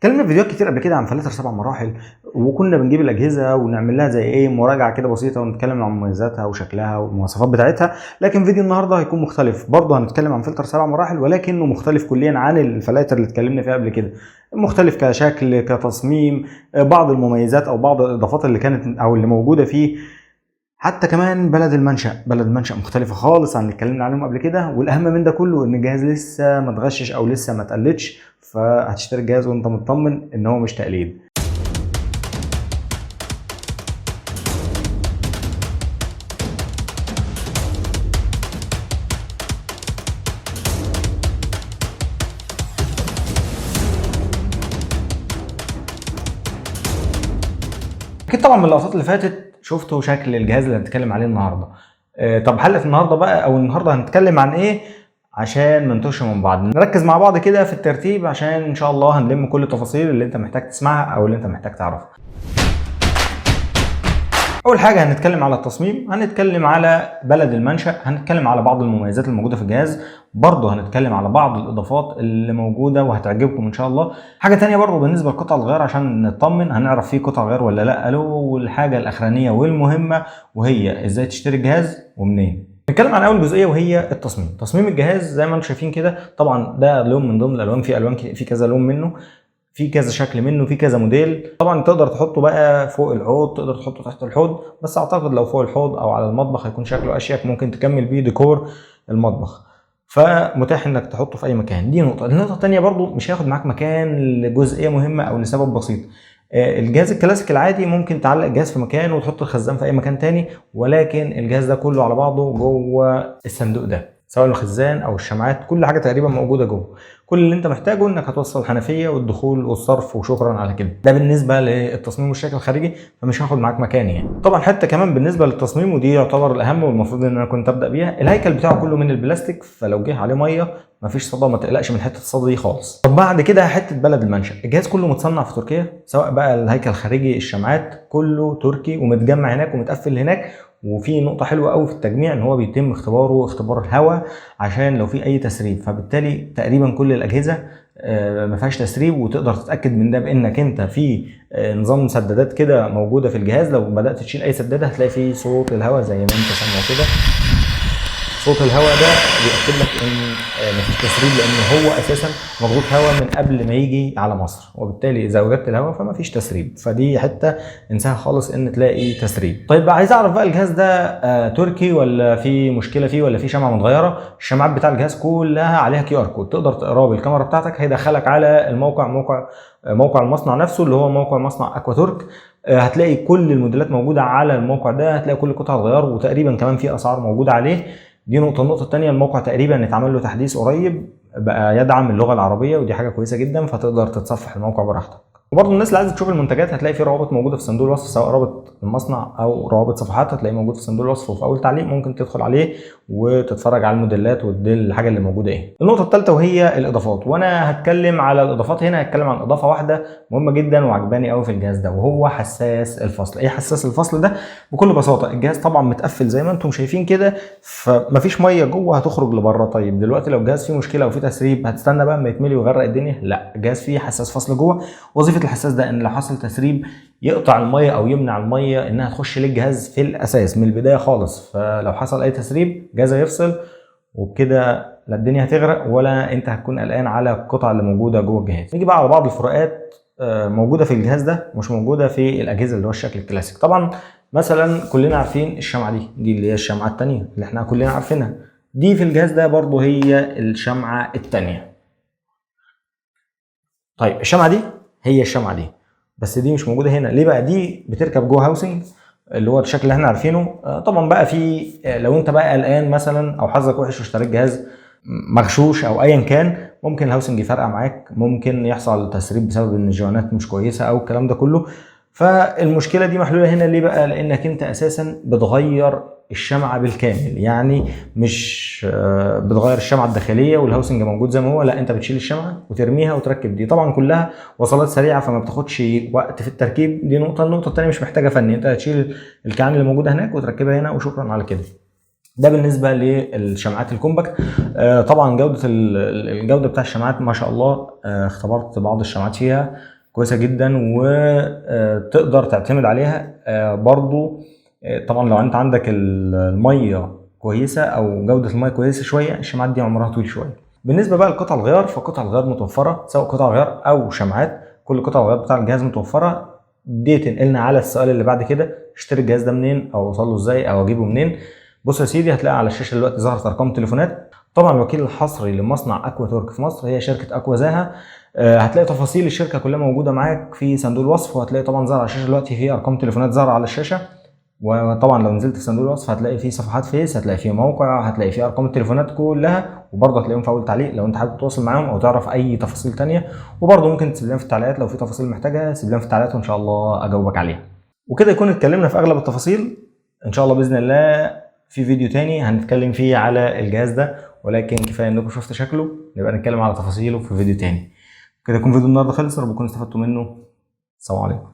اتكلمنا في فيديوهات كتير قبل كده عن فلاتر 7 مراحل، وكنا بنجيب الاجهزه ونعمل لها زي ايه مراجعه كده بسيطه ونتكلم عن مميزاتها وشكلها والمواصفات بتاعتها. لكن فيديو النهارده هيكون مختلف، برضه هنتكلم عن فلتر 7 مراحل ولكنه مختلف كليا عن الفلاتر اللي اتكلمنا فيها قبل كده. مختلف كشكل كتصميم، بعض المميزات او بعض الاضافات اللي كانت او اللي موجوده فيه، حتى كمان بلد المنشأ مختلفة خالص عن اللي اتكلمنا عليهم قبل كده. والأهم من ده كله إن الجهاز لسه ما اتغشش أو لسه ما اتقلدش، فهتشتري الجهاز وأنت مطمن إن هو مش تقليد. أكيد طبعا من اللقطات اللي فاتت شفتوا شكل الجهاز اللي هنتكلم عليه النهارده. طب حلقة النهارده بقى او النهارده هنتكلم عن ايه عشان ما نتوهش من بعض؟ نركز مع بعض كده في الترتيب عشان ان شاء الله هنلم كل التفاصيل اللي انت محتاج تسمعها او اللي انت محتاج تعرفها. اول حاجه هنتكلم على التصميم، هنتكلم على بلد المنشأ، هنتكلم على بعض المميزات الموجوده في الجهاز، برضه هنتكلم على بعض الاضافات اللي موجوده وهتعجبكم ان شاء الله. حاجه تانية برضه بالنسبه لقطع الغيار عشان نطمن هنعرف فيه قطع غيار ولا لا. والحاجه الاخرانيه والمهمه وهي ازاي تشتري الجهاز ومنين. نتكلم عن اول جزئيه وهي التصميم. تصميم الجهاز زي ما انتم شايفين كده، طبعا ده لون من ضمن الالوان، في الوان في كذا لون منه، في كذا شكل منه، في كذا موديل. طبعا تقدر تحطه بقى فوق الحوض، تقدر تحطه تحت الحوض، بس اعتقد لو فوق الحوض او على المطبخ هيكون شكله اشيك، ممكن تكمل بيه ديكور المطبخ، فمتاح انك تحطه في اي مكان. دي نقطه. النقطه الثانيه برضو مش هياخد معاك مكان لجزئيه مهمه او لسبب بسيط. الجهاز الكلاسيك العادي ممكن تعلق الجهاز في مكان وتحط الخزان في اي مكان تاني، ولكن الجهاز ده كله على بعضه جوه الصندوق ده، سواء الخزان او الشمعات، كل حاجه تقريبا موجوده جوه. كل اللي انت محتاجه انك هتوصل الحنفيه والدخول والصرف وشكرا على كده. ده بالنسبه للتصميم والشكل الخارجي، فمش هاخد معاك مكان يعني. طبعا حتى كمان بالنسبه للتصميم، ودي يعتبر الاهم والمفروض ان انا كنت ابدا بيها، الهيكل بتاعه كله من البلاستيك، فلو جه عليه ميه مفيش صدى، ما تقلقش من حته الصدى دي خالص. طب بعد كده حته بلد المنشأ، الجهاز كله متصنع في تركيا، سواء بقى الهيكل الخارجي الشمعات كله تركي ومتجمع هناك ومتقفل هناك. وفي نقطه حلوه قوي في التجميع ان هو بيتم اختبار الهواء عشان لو في اي تسريب، فبالتالي تقريبا كل الاجهزه ما فيهاش تسريب. وتقدر تتاكد من ده بانك انت في نظام سدادات كده موجوده في الجهاز، لو بدات تشيل اي سداده هتلاقي فيه صوت الهواء زي ما انت سامع كده. صوت الهواء ده بيأكد لك ان مفيش تسريب، لان هو اساسا مضغوط هواء من قبل ما يجي على مصر، وبالتالي اذا وجدت الهواء فمفيش تسريب. فدي حته انساها خالص ان تلاقي تسريب. طيب عايز اعرف بقى الجهاز ده تركي ولا في مشكله فيه ولا في شمعه متغيره؟ الشمعات بتاع الجهاز كلها عليها QR كود، تقدر تقراه بالكاميرا بتاعتك، هيدخلك على موقع المصنع نفسه اللي هو موقع مصنع اكواتورك. هتلاقي كل الموديلات موجوده على الموقع ده، هتلاقي كل قطع الغيار، وتقريبا كمان في اسعار موجوده عليه. دي نقطة. النقطة الثانية، الموقع تقريبا اتعمل له تحديث قريب، بقى يدعم اللغة العربية، ودي حاجة كويسة جدا، فتقدر تتصفح الموقع براحتك. وبرضه الناس اللي عايزة تشوف المنتجات هتلاقي في روابط موجودة في صندوق الوصف، سواء رابط المصنع او روابط صفحات هتلاقيه موجود في صندوق الوصف وفي اول تعليق، ممكن تدخل عليه وتتفرج على الموديلات ودي الحاجة اللي موجودة ايه. النقطة الثالثة وهي الاضافات، وانا هتكلم على الاضافات هنا. هتكلم عن اضافة واحدة مهمة جدا وعجباني قوي في الجهاز ده، وهو حساس الفصل. ايه حساس الفصل ده؟ بكل بساطة الجهاز طبعا متقفل زي ما انتم شايفين كده، فمفيش ميه جوه هتخرج لبره. طيب دلوقتي لو الجهاز فيه مشكله او فيه تسريب هتستنى بقى اما يتملي ويغرق الدنيا؟ لا، الجهاز فيه حساس فصل جوه. وظيفه الحساس ده ان لو حصل تسريب يقطع الميه او يمنع الميه انها تخش للجهاز في الاساس من البدايه خالص. فلو حصل اي تسريب الجهاز هيفصل، وبكده لا الدنيا هتغرق ولا انت هتكون قلقان على القطع اللي موجوده جوه الجهاز. نيجي بقى على بعض الفروقات موجوده في الجهاز ده مش موجوده في الاجهزه اللي هو الشكل الكلاسيك. طبعا مثلا كلنا عارفين الشمعه دي اللي هي الشمعه الثانيه اللي احنا كلنا عارفينها، دي في الجهاز ده برضو هي الشمعه الثانيه. طيب الشمعه دي هي الشمعه دي، بس دي مش موجوده هنا. ليه بقى؟ دي بتركب جوه هاوسنج اللي هو الشكل اللي احنا عارفينه. طبعا بقى في لو انت بقى قلقان مثلا او حظك وحش واشتريت جهاز مغشوش او ايا كان، ممكن الهاوسنج يفرقع معاك، ممكن يحصل تسريب بسبب ان الجوانات مش كويسه او الكلام ده كله. فالمشكله دي محلوله هنا. ليه بقى؟ لانك انت اساسا بتغير الشمعه بالكامل، يعني مش بتغير الشمعه الداخليه والهاوسنج موجود زي ما هو، لا انت بتشيل الشمعه وترميها وتركب دي. طبعا كلها وصلات سريعه فما بتاخدش وقت في التركيب، دي نقطه. النقطه الثانيه مش محتاجه فني، انت هتشيل الكيعان اللي موجوده هناك وتركبها هنا وشكرا على كده. ده بالنسبه للشمعات الكومباكت. طبعا الجوده بتاع الشمعات ما شاء الله. اختبرت بعض الشمعات فيها كويسه جدا وتقدر تعتمد عليها. برضو طبعا لو انت عندك الميه كويسه او جوده الميه كويسه شويه، الشمعات دي عمرها طويل شويه. بالنسبه بقى لقطع الغيار، فقطع الغيار متوفره سواء قطع غيار او شمعات، كل قطع الغيار بتاع الجهاز متوفره. دي تنقلنا على السؤال اللي بعد كده، اشتري الجهاز ده منين او اوصل له ازاي او اجيبه منين؟ بص يا سيدي، هتلاقي على الشاشه دلوقتي ظهرت ارقام تليفونات. طبعا الوكيل الحصري لمصنع اكوا تورك في مصر هي شركه اكوا زاها. هتلاقي تفاصيل الشركه كلها موجوده معاك في صندوق الوصف، وهتلاقي طبعا ظهر على الشاشه دلوقتي في ارقام تليفونات ظاهره على الشاشه. وطبعا لو نزلت في صندوق الوصف هتلاقي فيه صفحات فيس، هتلاقي فيه موقع، هتلاقي فيه ارقام التليفونات كلها، وبرضه هتلاقيهم في اول تعليق لو انت حابب تتواصل معاهم او تعرف اي تفاصيل تانية. وبرضه ممكن تسيب لنا في التعليقات لو في تفاصيل محتاجها، سيب لنا في التعليقات وان شاء الله اجاوبك عليها. وكده يكون اتكلمنا في اغلب التفاصيل. ان شاء الله باذن الله في فيديو تاني هنتكلم فيه على الجهاز ده، ولكن كفايه انكم شفتوا شكله، نبقى نتكلم على تفاصيله في فيديو تاني. كده يكون فيديو النهارده خلص، رب تكونوا استفدتوا منه. السلام عليكم.